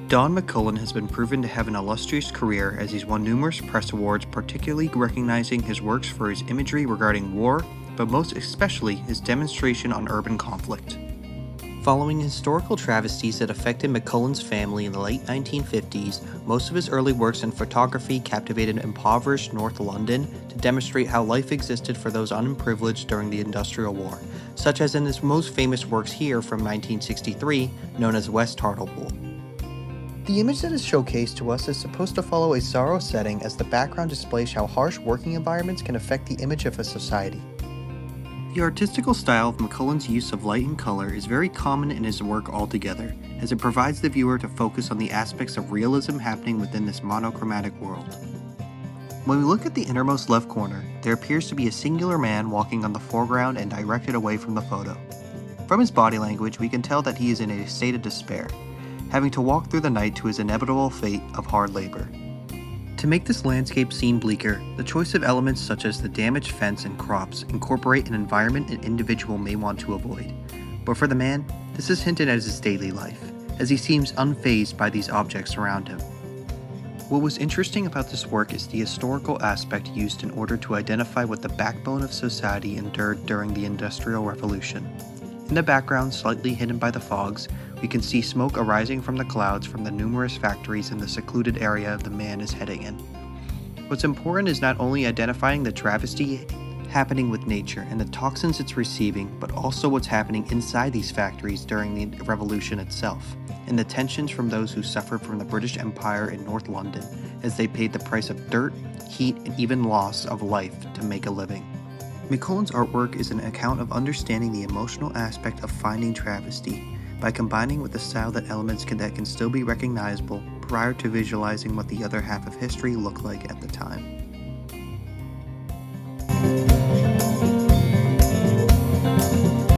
Don McCullin has been proven to have an illustrious career as he's won numerous press awards, particularly recognizing his works for his imagery regarding war, but most especially his demonstration on urban conflict. Following historical travesties that affected McCullin's family in the late 1950s, most of his early works in photography captivated impoverished North London to demonstrate how life existed for those unprivileged during the Industrial War, such as in his most famous works here from 1963, known as West Hartlepool. The image that is showcased to us is supposed to follow a sorrow setting as the background displays how harsh working environments can affect the image of a society. The artistical style of McCullin's use of light and color is very common in his work altogether, as it provides the viewer to focus on the aspects of realism happening within this monochromatic world. When we look at the innermost left corner, there appears to be a singular man walking on the foreground and directed away from the photo. From his body language, we can tell that he is in a state of despair, having to walk through the night to his inevitable fate of hard labor. To make this landscape seem bleaker, the choice of elements such as the damaged fence and crops incorporate an environment an individual may want to avoid. But for the man, this is hinted at his daily life, as he seems unfazed by these objects around him. What was interesting about this work is the historical aspect used in order to identify what the backbone of society endured during the Industrial Revolution. In the background, slightly hidden by the fogs, we can see smoke arising from the clouds from the numerous factories in the secluded area the man is heading in. What's important is not only identifying the travesty happening with nature and the toxins it's receiving, but also what's happening inside these factories during the revolution itself, and the tensions from those who suffered from the British Empire in North London as they paid the price of dirt, heat, and even loss of life to make a living. McCullin's artwork is an account of understanding the emotional aspect of finding travesty by combining with the style that elements that can still be recognizable prior to visualizing what the other half of history looked like at the time.